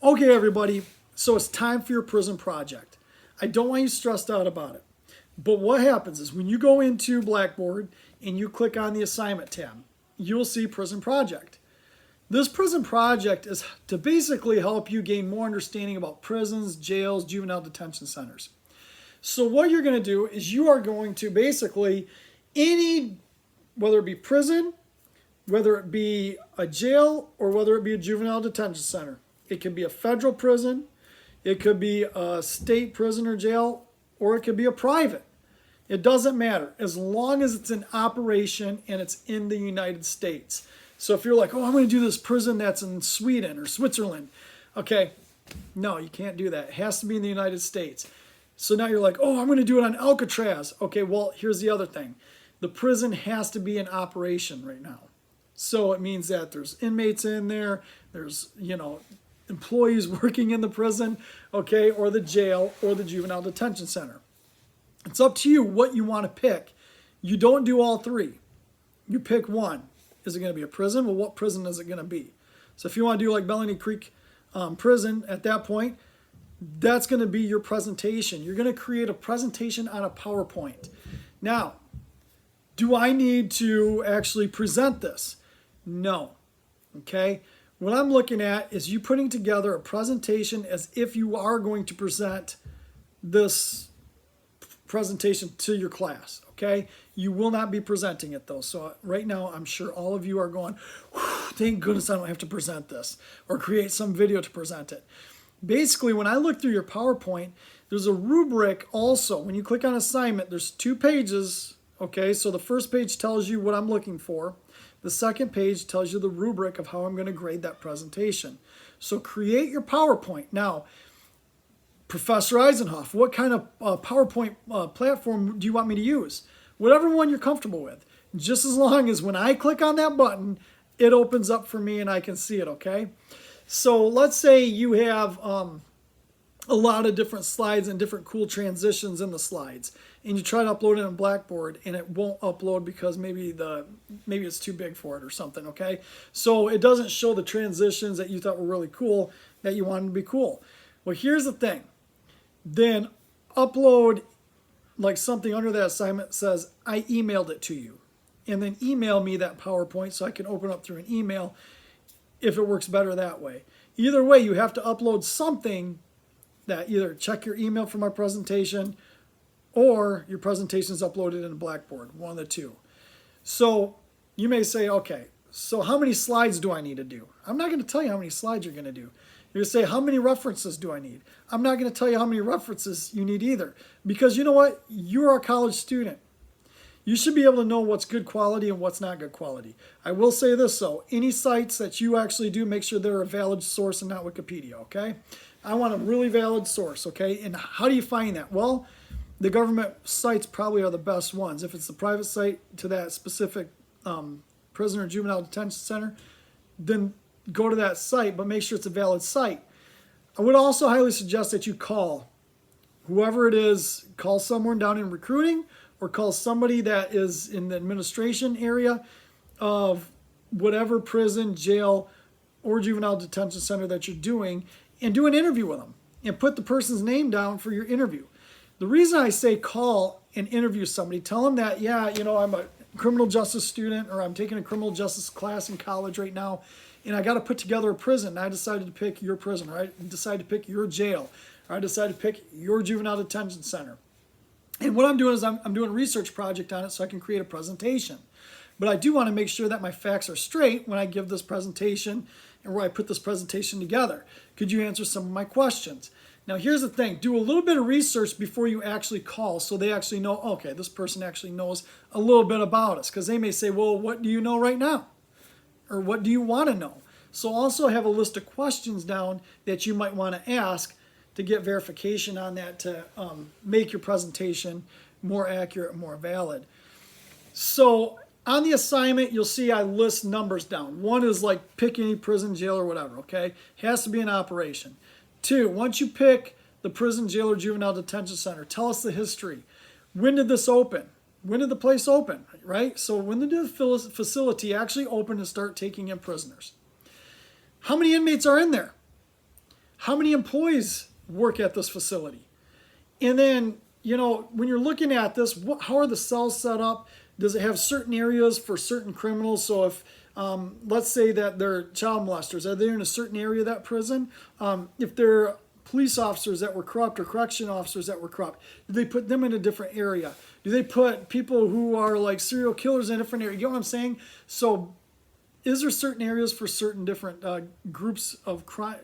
Okay, everybody, so it's time for your prison project. I don't want you stressed out about it. But what happens is when you go into Blackboard and you click on the assignment tab, you'll see prison project. This prison project is to basically help you gain more understanding about prisons, jails, juvenile detention centers. So what you're going to do is you are going to basically whether it be prison, whether it be a jail, or whether it be a juvenile detention center. It could be a federal prison, it could be a state prison or jail, or it could be a private. It doesn't matter as long as it's in operation and it's in the United States. So if you're like, oh, I'm going to do this prison that's in Sweden or Switzerland, okay, no, you can't do that. It has to be in the United States. So now you're like, oh, I'm going to do it on Alcatraz. Okay, well, here's the other thing. The prison has to be in operation right now. So it means that there's inmates in there, there's, employees working in the prison, okay, or the jail or the juvenile detention center. It's up to you what you want to pick. You don't do all three. You pick one. Is it going to be a prison? Well, what prison is it going to be? So if you want to do like Bellany Creek Prison at that point, that's going to be your presentation. You're going to create a presentation on a PowerPoint. Now, do I need to actually present this? No. Okay? What I'm looking at is you putting together a presentation as if you are going to present this presentation to your class. Okay? You will not be presenting it though. So right now, I'm sure all of you are going, thank goodness I don't have to present this or create some video to present it. Basically, when I look through your PowerPoint, there's a rubric also. When you click on assignment, there's 2 pages. Okay, so the first page tells you what I'm looking for. The second page tells you the rubric of how I'm going to grade that presentation. So create your PowerPoint. Now, Professor Eisenhoff, what kind of PowerPoint platform do you want me to use? Whatever one you're comfortable with. Just as long as when I click on that button, it opens up for me and I can see it, okay? So let's say you have a lot of different slides and different cool transitions in the slides, and you try to upload it on Blackboard and it won't upload because maybe it's too big for it or something, okay? So it doesn't show the transitions that you thought were really cool that you wanted to be cool. Well, here's the thing. Then upload like something under that assignment says, I emailed it to you. And then email me that PowerPoint so I can open up through an email if it works better that way. Either way, you have to upload something that either check your email for my presentation or your presentation is uploaded in Blackboard, one of the two. So you may say, okay, so how many slides do I need to do? I'm not going to tell you how many slides you're going to do. You're going to say, how many references do I need? I'm not going to tell you how many references you need either. Because you know what? You're a college student. You should be able to know what's good quality and what's not good quality. I will say this though, any sites that you actually do, make sure they're a valid source and not Wikipedia, okay? I want a really valid source, okay? And how do you find that? Well, the government sites probably are the best ones. If it's the private site to that specific prison or juvenile detention center, then go to that site, but make sure it's a valid site. I would also highly suggest that you call whoever it is, call someone down in recruiting or call somebody that is in the administration area of whatever prison, jail, or juvenile detention center that you're doing and do an interview with them and put the person's name down for your interview. The reason I say call and interview somebody, tell them that, yeah, I'm a criminal justice student or I'm taking a criminal justice class in college right now and I got to put together a prison. I decided to pick your prison, or I decided to pick your jail, or I decided to pick your juvenile detention center. And what I'm doing is I'm doing a research project on it so I can create a presentation. But I do want to make sure that my facts are straight when I give this presentation and where I put this presentation together. Could you answer some of my questions? Now here's the thing, do a little bit of research before you actually call so they actually know, okay, this person actually knows a little bit about us. Because they may say, well, what do you know right now? Or what do you want to know? So also have a list of questions down that you might want to ask to get verification on that to make your presentation more accurate, more valid. So on the assignment, you'll see I list numbers down. 1 is like pick any prison, jail, or whatever, okay? Has to be in operation. 2, once you pick the prison, jail, or juvenile detention center, tell us the history. When did this open? When did the place open, right? So when did the facility actually open and start taking in prisoners? How many inmates are in there? How many employees work at this facility? And then, when you're looking at this, how are the cells set up? Does it have certain areas for certain criminals? So if, let's say that they're child molesters, are they in a certain area of that prison? If they're police officers that were corrupt or correction officers that were corrupt, do they put them in a different area? Do they put people who are like serial killers in a different area? You know what I'm saying? So is there certain areas for certain different groups of crime,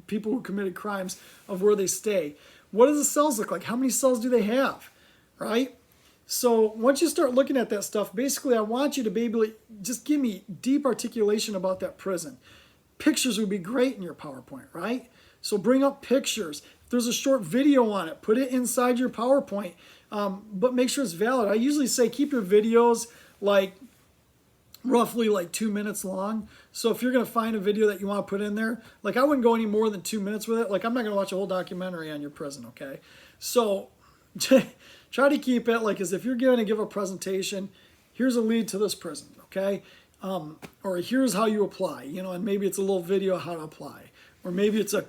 people who committed crimes, of where they stay? What do the cells look like? How many cells do they have, right? So once you start looking at that stuff, basically I want you to be able to just give me deep articulation about that prison. Pictures would be great in your PowerPoint, right? So bring up pictures. If there's a short video on it, put it inside your PowerPoint, but make sure it's valid. I usually say keep your videos like roughly like 2 minutes long. So if you're going to find a video that you want to put in there, like I wouldn't go any more than 2 minutes with it. Like I'm not going to watch a whole documentary on your prison, okay? So try to keep it like as if you're going to give a presentation, here's a lead to this prison, okay? Or here's how you apply, and maybe it's a little video how to apply. Or maybe it's a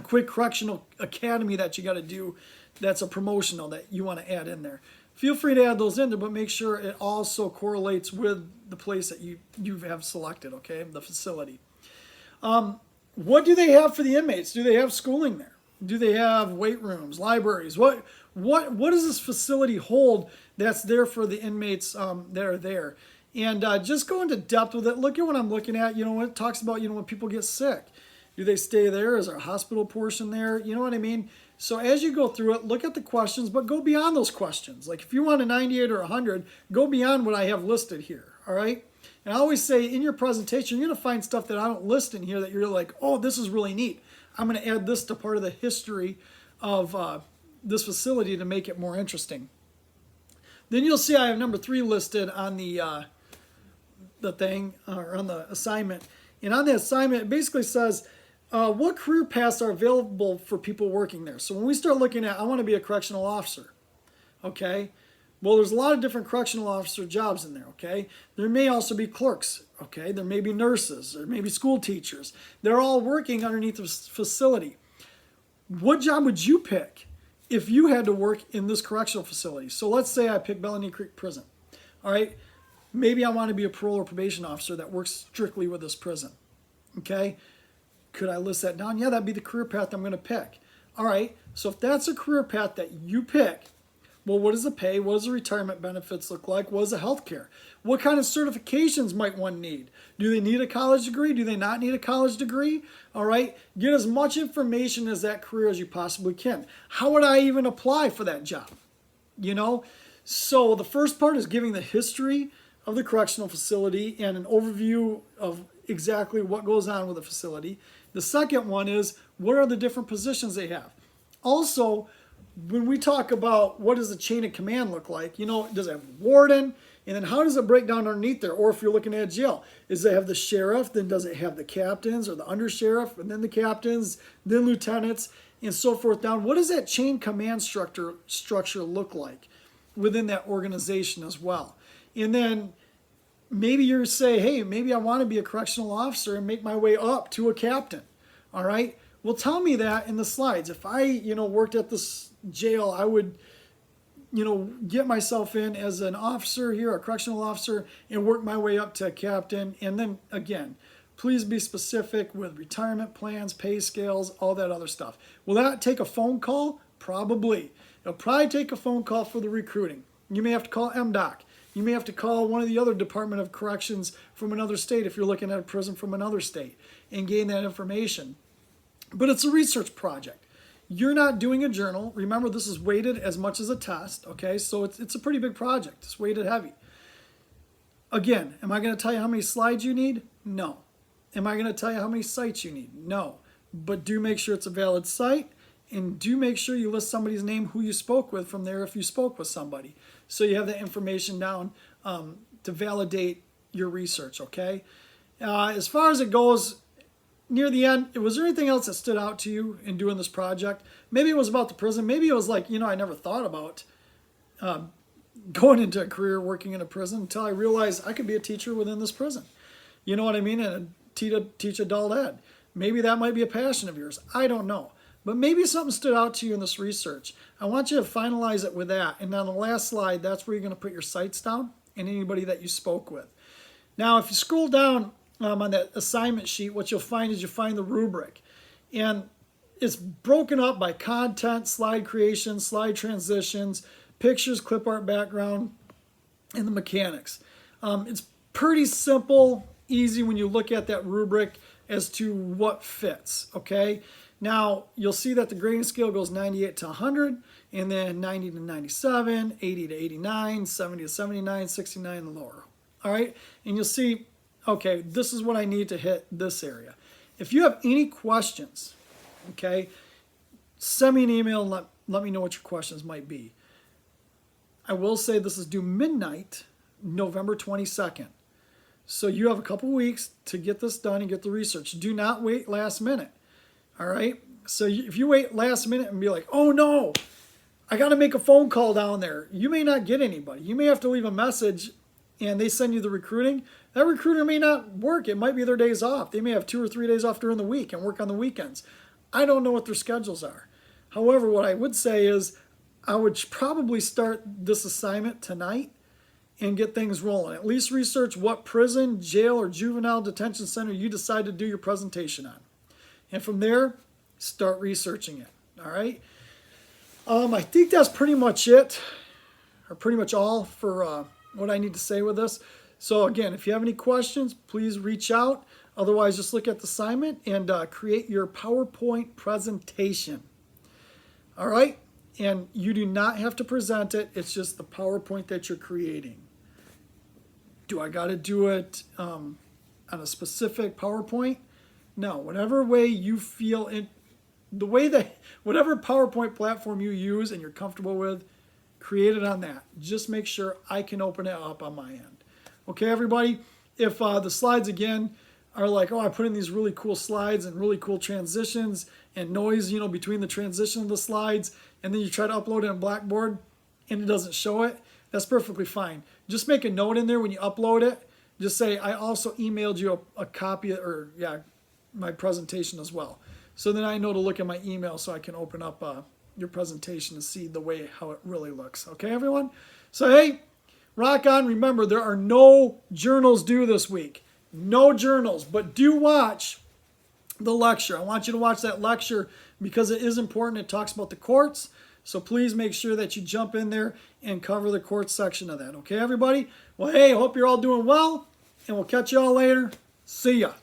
quick correctional academy that you got to do that's a promotional that you want to add in there. Feel free to add those in there, but make sure it also correlates with the place that you have selected, okay, the facility. What do they have for the inmates? Do they have schooling there? Do they have weight rooms, libraries? What does this facility hold that's there for the inmates that are there? And just go into depth with it. Look at what I'm looking at. When it talks about, when people get sick. Do they stay there? Is there a hospital portion there? You know what I mean? So as you go through it, look at the questions, but go beyond those questions. Like if you want a 98 or 100, go beyond what I have listed here, all right? And I always say in your presentation, you're going to find stuff that I don't list in here that you're like, oh, this is really neat. I'm going to add this to part of the history of this facility to make it more interesting. Then you'll see I have number 3 listed on the thing, or on the assignment. And on the assignment, it basically says, what career paths are available for people working there? So when we start looking at, I want to be a correctional officer, okay? Well, there's a lot of different correctional officer jobs in there, okay? There may also be clerks, okay? There may be nurses, there may be school teachers. They're all working underneath this facility. What job would you pick if you had to work in this correctional facility? So let's say I pick Bellany Creek Prison, all right? Maybe I want to be a parole or probation officer that works strictly with this prison, okay? Could I list that down? Yeah, that'd be the career path I'm going to pick. All right, so if that's a career path that you pick, well, what does the pay? What does the retirement benefits look like? What is the health care? What kind of certifications might one need? Do they need a college degree? Do they not need a college degree? All right, get as much information as that career as you possibly can. How would I even apply for that job? So the first part is giving the history of the correctional facility and an overview of exactly what goes on with the facility. The second one is, what are the different positions they have? Also, when we talk about what does the chain of command look like, does it have warden? And then how does it break down underneath there? Or if you're looking at a jail, does it have the sheriff? Then does it have the captains or the undersheriff? And then the captains, then lieutenants, and so forth down. What does that chain command structure look like within that organization as well? And then maybe you say, hey, maybe I want to be a correctional officer and make my way up to a captain. All right. Well, tell me that in the slides. If I, worked at this jail, I would, get myself in as an officer here, a correctional officer, and work my way up to a captain. And then again, please be specific with retirement plans, pay scales, all that other stuff. Will that take a phone call? Probably. It'll probably take a phone call for the recruiting. You may have to call MDOC. You may have to call one of the other Department of Corrections from another state if you're looking at a prison from another state and gain that information. But it's a research project. You're not doing a journal. Remember, this is weighted as much as a test, okay? So it's a pretty big project. It's weighted heavy. Again, am I going to tell you how many slides you need? No. Am I going to tell you how many sites you need? No. But do make sure it's a valid site, and do make sure you list somebody's name who you spoke with from there if you spoke with somebody. So you have that information down to validate your research, okay? As far as it goes, near the end, was there anything else that stood out to you in doing this project? Maybe it was about the prison. Maybe it was like, I never thought about going into a career working in a prison until I realized I could be a teacher within this prison. You know what I mean? And teach adult ed. Maybe that might be a passion of yours. I don't know. But maybe something stood out to you in this research. I want you to finalize it with that. And on the last slide, that's where you're going to put your sites down and anybody that you spoke with. Now, if you scroll down on that assignment sheet, what you'll find is you find the rubric. And it's broken up by content, slide creation, slide transitions, pictures, clip art background, and the mechanics. It's pretty simple, easy when you look at that rubric as to what fits, okay? Now, you'll see that the grading scale goes 98 to 100, and then 90 to 97, 80 to 89, 70 to 79, 69 and lower, all right? And you'll see, okay, this is what I need to hit this area. If you have any questions, okay, send me an email and let me know what your questions might be. I will say this is due midnight, November 22nd. So you have a couple weeks to get this done and get the research. Do not wait last minute. All right? So if you wait last minute and be like, oh no, I got to make a phone call down there, you may not get anybody. You may have to leave a message and they send you the recruiting. That recruiter may not work. It might be their days off. They may have 2 or 3 days off during the week and work on the weekends. I don't know what their schedules are. However, what I would say is I would probably start this assignment tonight and get things rolling. At least research what prison, jail, or juvenile detention center you decide to do your presentation on. And from there, start researching it, all right? I think that's pretty much it, or pretty much all for what I need to say with this. So again, if you have any questions, please reach out. Otherwise, just look at the assignment and create your PowerPoint presentation. All right? And you do not have to present it. It's just the PowerPoint that you're creating. Do I got to do it on a specific PowerPoint? No, whatever way you feel in the way that whatever PowerPoint platform you use and you're comfortable with, create it on that. Just make sure I can open it up on my end. Okay, everybody? If the slides again are like, oh, I put in these really cool slides and really cool transitions and noise, you know, between the transition of the slides, and then you try to upload it on Blackboard and it doesn't show it, that's perfectly fine. Just make a note in there when you upload it. Just say, I also emailed you a copy, or yeah, my presentation as well. So then I know to look at my email so I can open up your presentation to see the way how it really looks. Okay, everyone? So hey, rock on. Remember, there are no journals due this week. No journals, but do watch the lecture. I want you to watch that lecture because it is important. It talks about the courts. So please make sure that you jump in there and cover the courts section of that. Okay, everybody? Well, hey, I hope you're all doing well, and we'll catch you all later. See ya.